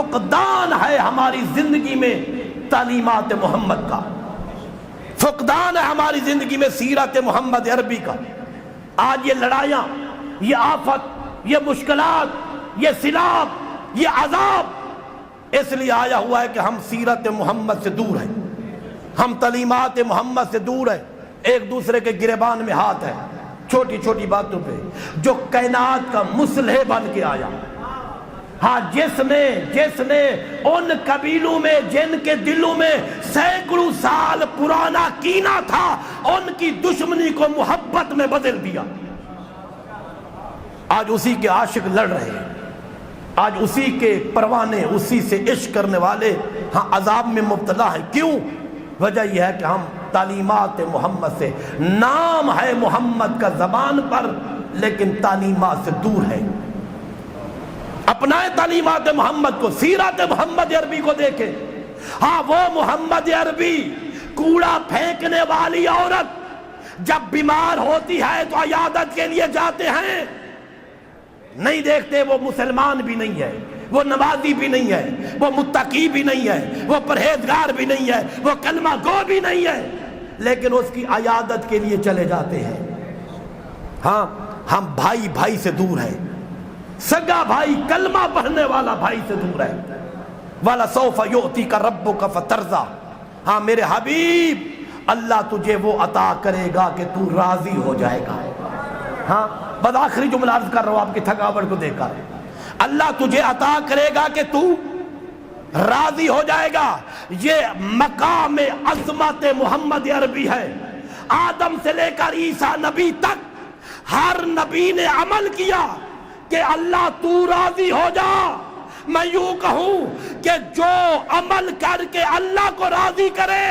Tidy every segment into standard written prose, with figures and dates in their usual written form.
فقدان ہے ہماری زندگی میں تعلیمات محمد کا، فقدان ہے ہماری زندگی میں سیرت محمد عربی کا۔ آج یہ لڑائیاں، یہ آفت، یہ مشکلات، یہ سیلاب، یہ عذاب اس لیے آیا ہوا ہے کہ ہم سیرت محمد سے دور ہیں، ہم تعلیمات محمد سے دور ہیں، ایک دوسرے کے گریبان میں ہاتھ ہے چھوٹی چھوٹی باتوں پہ۔ جو کائنات کا مصلح بن کے آیا، ہاں جس نے ان قبیلوں میں جن کے دلوں میں سینکڑوں سال پرانا کینہ تھا، ان کی دشمنی کو محبت میں بدل دیا۔ آج اسی کے عاشق لڑ رہے ہیں، آج اسی کے پروانے، اسی سے عشق کرنے والے ہاں عذاب میں مبتلا ہیں۔ کیوں؟ وجہ یہ ہے کہ ہم تعلیمات محمد سے، نام ہے محمد کا زبان پر لیکن تعلیمات سے دور ہے۔ اپنائے تعلیمات محمد کو، سیرت محمد عربی کو دیکھیں۔ ہاں وہ محمد عربی کوڑا پھینکنے والی عورت جب بیمار ہوتی ہے تو عیادت کے لیے جاتے ہیں، نہیں دیکھتے وہ مسلمان بھی نہیں ہے، وہ نمازی بھی نہیں ہے، وہ متقی بھی نہیں ہے، وہ پرہیزگار بھی نہیں ہے، وہ کلمہ گو بھی نہیں ہے، لیکن اس کی عیادت کے لیے چلے جاتے ہیں۔ ہاں ہم بھائی بھائی سے دور ہیں، سگا بھائی، کلمہ پڑھنے والا بھائی سے دور ہے۔ وَلَسَوْفَ يُؤْتِكَ رَبُّكَ فَتَرْضَىٰ، ہاں میرے حبیب اللہ تجھے وہ عطا کرے گا کہ تو راضی ہو جائے گا۔ ہاں بس آخری جملہ عرض کر رہا ہوں آپ کی تھکاوٹ کو دیکھ کر، اللہ تجھے عطا کرے گا کہ تو راضی ہو جائے گا۔ یہ مقام عظمت محمد عربی ہے۔ آدم سے لے کر عیسیٰ نبی تک ہر نبی نے عمل کیا کہ اللہ تو راضی ہو جا۔ میں یوں کہوں کہ جو عمل کر کے اللہ کو راضی کرے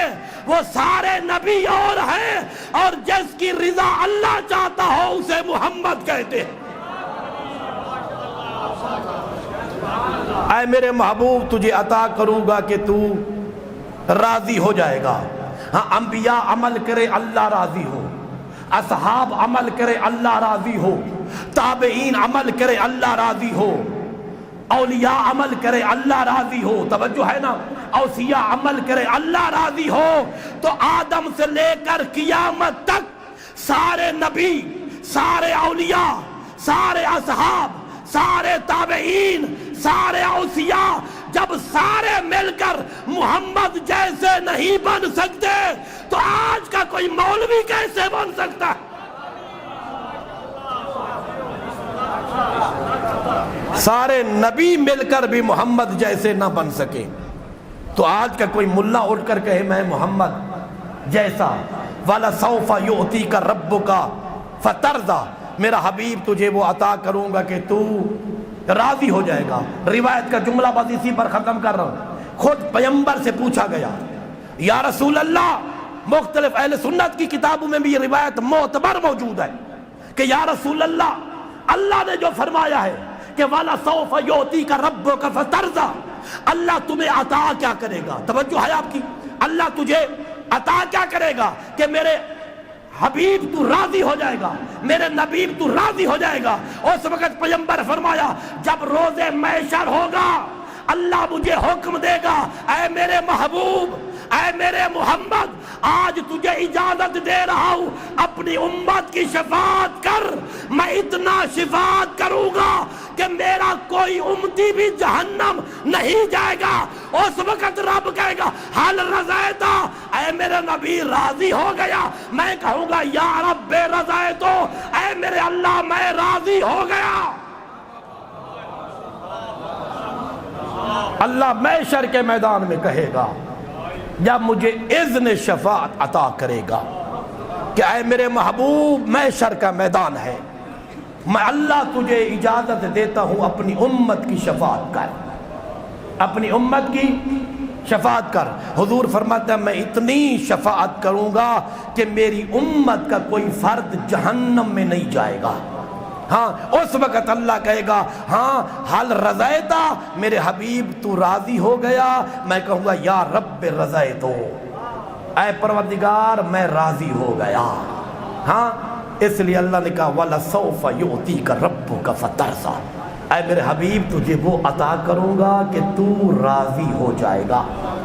وہ سارے نبی اور ہیں، اور جس کی رضا اللہ چاہتا ہو اسے محمد کہتے ہیں۔ اے میرے محبوب تجھے عطا کروں گا کہ تو راضی ہو جائے گا۔ ہاں انبیاء عمل کرے اللہ راضی ہو، اصحاب عمل کرے اللہ راضی ہو، تابعین عمل کرے اللہ راضی ہو، اولیاء عمل کرے اللہ راضی ہو، توجہ ہے نا، اوصیاء عمل کرے اللہ راضی ہو۔ تو آدم سے لے کر قیامت تک سارے نبی، سارے اولیاء، سارے اصحاب، سارے تابعین، سارے اوصیاء جب سارے مل کر محمد جیسے نہیں بن سکتے تو آج کا کوئی مولوی کیسے بن سکتا ہے؟ سارے نبی مل کر بھی محمد جیسے نہ بن سکے تو آج کا کوئی ملا اٹھ کر کہے میں محمد جیسا۔ وَلَسَوْفَ يُؤْتِيكَ رَبُّكَ فَتَرْضَىٰ، میرا حبیب تجھے وہ عطا کروں گا کہ تو راضی ہو جائے گا۔ روایت کا جملہ بس اسی پر ختم کر رہا ہوں۔ خود پیغمبر سے پوچھا گیا یا رسول اللہ، مختلف اہل سنت کی کتابوں میں بھی یہ روایت معتبر موجود ہے کہ یا رسول اللہ، اللہ نے جو فرمایا ہے کہ وَلَسَوْفَ يُؤْتِيكَ رَبُّكَ فَتَرْضَىٰ، اللہ تمہیں عطا کیا کرے گا؟ توجہ ہے آپ کی، اللہ تجھے عطا کیا کرے گا کہ میرے حبیب تو راضی ہو جائے گا، میرے نبی تو راضی ہو جائے گا۔ اس وقت پیغمبر فرمایا جب روز محشر ہوگا اللہ مجھے حکم دے گا، اے میرے محبوب، اے میرے محمد، آج تجھے اجازت دے رہا ہوں اپنی امت کی شفاعت کر۔ میں اتنا شفاعت کروں گا کہ میرا کوئی امتی بھی جہنم نہیں جائے گا۔ اس وقت رب کہے گا حل رضیتا، اے میرے نبی راضی ہو گیا؟ میں کہوں گا یا رب رضیتو، اے میرے اللہ میں راضی ہو گیا۔ اللہ محشر کے میدان میں کہے گا جب مجھے اذن شفاعت عطا کرے گا کہ اے میرے محبوب محشر کا میدان ہے، میں اللہ تجھے اجازت دیتا ہوں اپنی امت کی شفاعت کر، اپنی امت کی شفاعت کر۔ حضور فرماتا ہے میں اتنی شفاعت کروں گا کہ میری امت کا کوئی فرد جہنم میں نہیں جائے گا۔ ہاں اس وقت اللہ کہے گا ہاں حل رضیتا، میرے حبیب تو راضی ہو گیا؟ میں کہوں گا یا رب رضیتو، اے پروردگار میں راضی ہو گیا۔ ہاں اس لیے اللہ نے کہا وَلَسَوْفَ يُؤْتِيكَ رَبُّكَ فَتَرْضَىٰ، اے میرے حبیب تجھے وہ عطا کروں گا کہ تو راضی ہو جائے گا۔